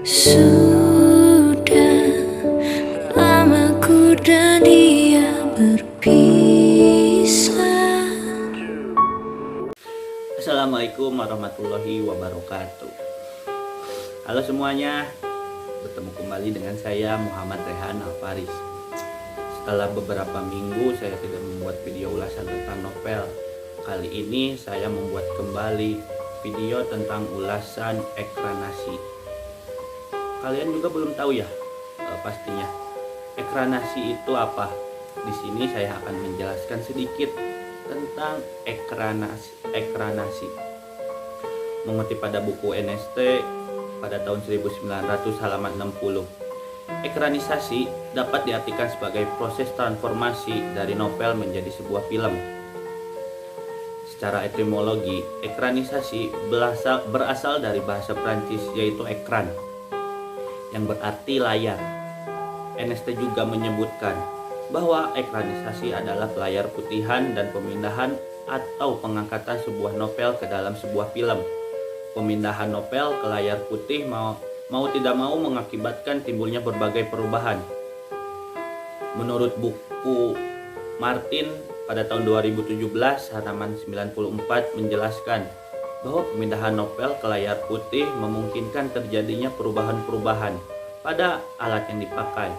Sudah lama ku dan dia berpisah. Assalamualaikum warahmatullahi wabarakatuh. Halo semuanya, bertemu kembali dengan saya Muhammad Rehan Alfaris. Setelah beberapa minggu saya tidak membuat video ulasan tentang novel, kali ini saya membuat kembali video tentang ulasan ekranasi. Kalian juga belum tahu ya, pastinya ekranasi itu apa. Di sini saya akan menjelaskan sedikit tentang ekranasi. Mengutip pada buku NST pada tahun 1900 halaman 60. Ekranisasi dapat diartikan sebagai proses transformasi dari novel menjadi sebuah film. Secara etimologi, ekranisasi berasal dari bahasa Prancis yaitu ekran, yang berarti layar. NST juga menyebutkan bahwa ekranisasi adalah layar putihan dan pemindahan atau pengangkatan sebuah novel ke dalam sebuah film. Pemindahan novel ke layar putih mau tidak mau mengakibatkan timbulnya berbagai perubahan. Menurut buku Martin pada tahun 2017 halaman 94 menjelaskan bahwa pemindahan novel ke layar putih memungkinkan terjadinya perubahan-perubahan pada alat yang dipakai.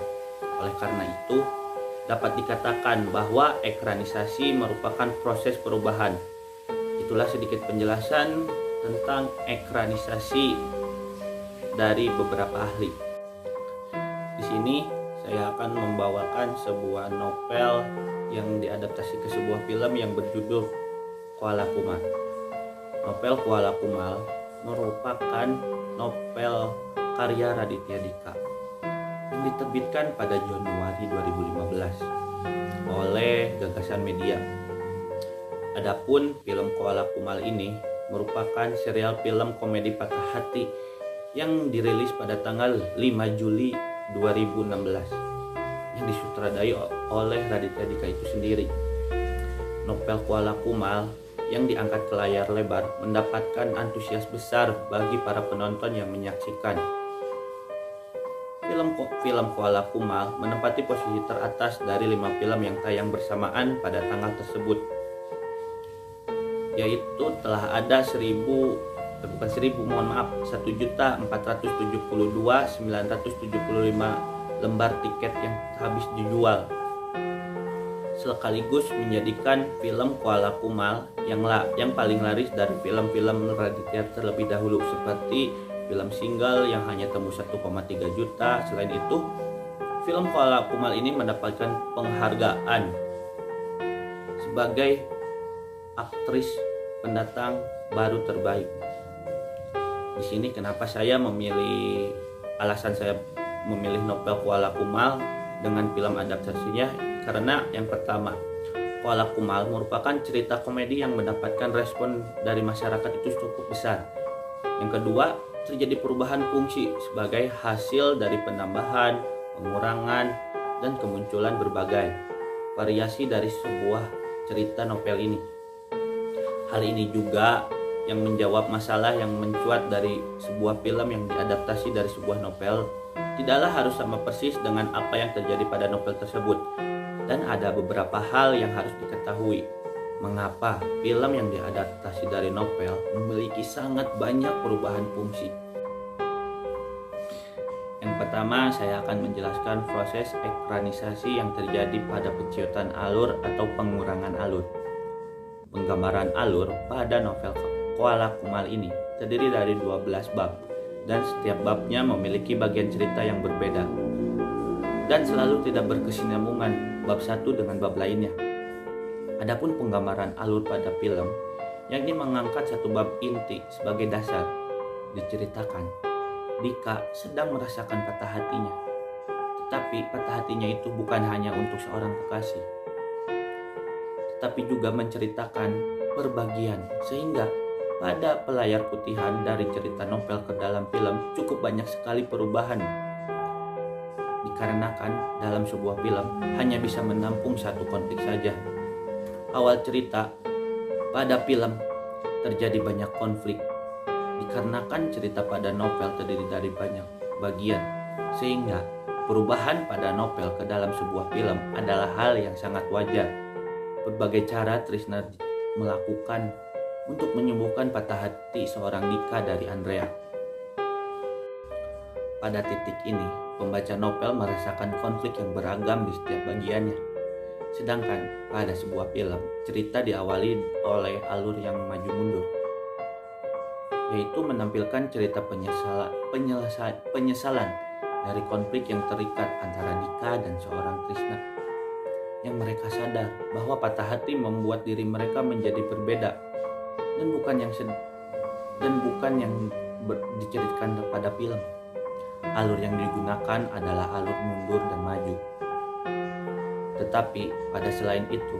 Oleh karena itu, dapat dikatakan bahwa ekranisasi merupakan proses perubahan. Itulah sedikit penjelasan tentang ekranisasi dari beberapa ahli. Di sini saya akan membawakan sebuah novel yang diadaptasi ke sebuah film yang berjudul Koala Kumal. Novel Koala Kumal merupakan novel karya Raditya Dika yang diterbitkan pada Januari 2015 oleh Gagasan Media. Adapun film Koala Kumal ini merupakan serial film komedi patah hati yang dirilis pada tanggal 5 Juli 2016 yang disutradai oleh Raditya Dika itu sendiri. Novel Koala Kumal yang diangkat ke layar lebar mendapatkan antusias besar bagi para penonton yang menyaksikan. Film Koala Kumal menempati posisi teratas dari 5 film yang tayang bersamaan pada tanggal tersebut, yaitu telah ada 1.472.975 lembar tiket yang habis dijual, sekaligus menjadikan film Koala Kumal yang paling laris dari film-film Raditya terlebih dahulu, seperti film Single yang hanya tembus 1,3 juta. Selain itu, film Koala Kumal ini mendapatkan penghargaan sebagai aktris pendatang baru terbaik. Di sini kenapa alasan saya memilih novel Koala Kumal dengan film adaptasinya, karena yang pertama, Koala Kumal merupakan cerita komedi yang mendapatkan respon dari masyarakat itu cukup besar. Yang kedua, terjadi perubahan fungsi sebagai hasil dari penambahan, pengurangan, dan kemunculan berbagai variasi dari sebuah cerita novel ini. Hal ini juga yang menjawab masalah yang mencuat dari sebuah film yang diadaptasi dari sebuah novel. Tidaklah harus sama persis dengan apa yang terjadi pada novel tersebut. Dan ada beberapa hal yang harus diketahui. Mengapa film yang diadaptasi dari novel memiliki sangat banyak perubahan fungsi. Yang pertama, saya akan menjelaskan proses ekranisasi yang terjadi pada penciutan alur atau pengurangan alur. Penggambaran alur pada novel Koala Kumal ini terdiri dari 12 bab, dan setiap babnya memiliki bagian cerita yang berbeda dan selalu tidak berkesinambungan bab satu dengan bab lainnya. Adapun penggambaran alur pada film, yakni mengangkat satu bab inti sebagai dasar, diceritakan Dika sedang merasakan patah hatinya. Tetapi patah hatinya itu bukan hanya untuk seorang kekasih, tetapi juga menceritakan perbagian, sehingga pada pelayar putihan dari cerita novel ke dalam film cukup banyak sekali perubahan. Dikarenakan dalam sebuah film hanya bisa menampung satu konflik saja. Awal cerita pada film terjadi banyak konflik, dikarenakan cerita pada novel terdiri dari banyak bagian, sehingga perubahan pada novel ke dalam sebuah film adalah hal yang sangat wajar. Berbagai cara Trisna melakukan untuk menyembuhkan patah hati seorang Dika dari Andrea. Pada titik ini, pembaca novel merasakan konflik yang beragam di setiap bagiannya. Sedangkan pada sebuah film, cerita diawali oleh alur yang maju mundur, yaitu menampilkan cerita penyesalan dari konflik yang terikat antara Dika dan seorang Trisna, yang mereka sadar bahwa patah hati membuat diri mereka menjadi berbeda dan bukan yang diceritakan pada film. Alur yang digunakan adalah alur mundur dan maju. Tetapi pada selain itu,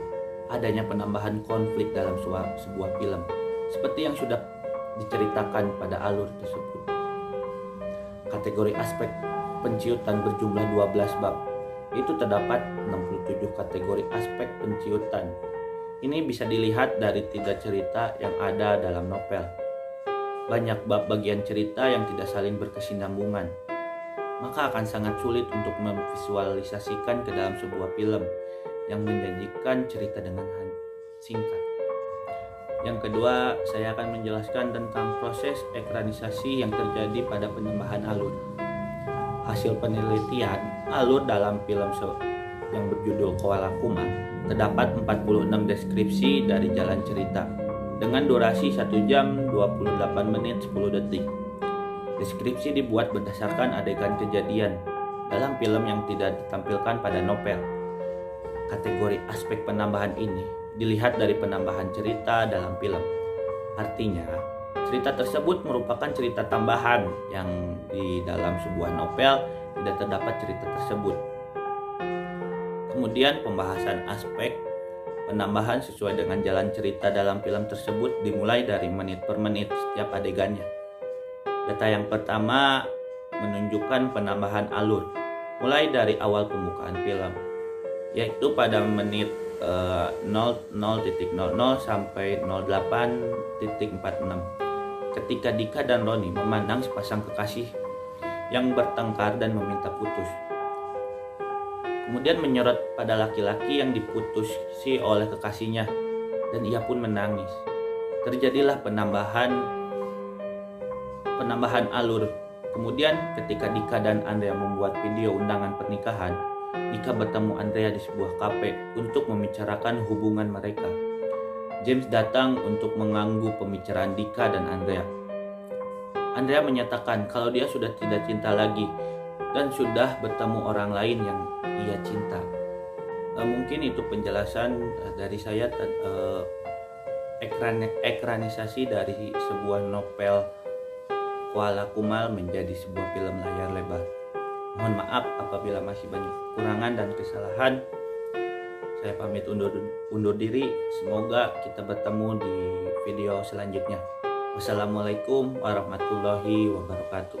adanya penambahan konflik dalam sebuah film, seperti yang sudah diceritakan pada alur tersebut. Kategori aspek penciutan berjumlah 12 bab. Itu terdapat 67 kategori aspek penciutan. Ini bisa dilihat dari 3 cerita yang ada dalam novel. Banyak bab bagian cerita yang tidak saling berkesinambungan, maka akan sangat sulit untuk memvisualisasikan ke dalam sebuah film yang menjanjikan cerita dengan singkat. Yang kedua, saya akan menjelaskan tentang proses ekranisasi yang terjadi pada penambahan alur. Hasil penelitian alur dalam film yang berjudul Koala Kuma, terdapat 46 deskripsi dari jalan cerita dengan durasi 1 jam 28 menit 10 detik. Deskripsi dibuat berdasarkan adegan kejadian dalam film yang tidak ditampilkan pada novel. Kategori aspek penambahan ini dilihat dari penambahan cerita dalam film. Artinya, cerita tersebut merupakan cerita tambahan yang di dalam sebuah novel tidak terdapat cerita tersebut. Kemudian pembahasan aspek penambahan sesuai dengan jalan cerita dalam film tersebut dimulai dari menit per menit setiap adegannya. Data yang pertama menunjukkan penambahan alur mulai dari awal pembukaan film, yaitu pada menit 00.00 sampai 08.46 ketika Dika dan Roni memandang sepasang kekasih yang bertengkar dan meminta putus. Kemudian menyorot pada laki-laki yang diputusi oleh kekasihnya dan ia pun menangis. Terjadilah penambahan alur. Kemudian ketika Dika dan Andrea membuat video undangan pernikahan, Dika bertemu Andrea di sebuah kafe untuk membicarakan hubungan mereka. James datang untuk mengganggu pembicaraan Dika dan Andrea. Andrea menyatakan kalau dia sudah tidak cinta lagi dan sudah bertemu orang lain yang ia cinta. Mungkin itu penjelasan dari saya ekranisasi dari sebuah novel Koala Kuma menjadi sebuah film layar lebar. Mohon maaf apabila masih banyak kekurangan dan kesalahan. Saya pamit undur diri. Semoga kita bertemu di video selanjutnya. Wassalamualaikum warahmatullahi wabarakatuh.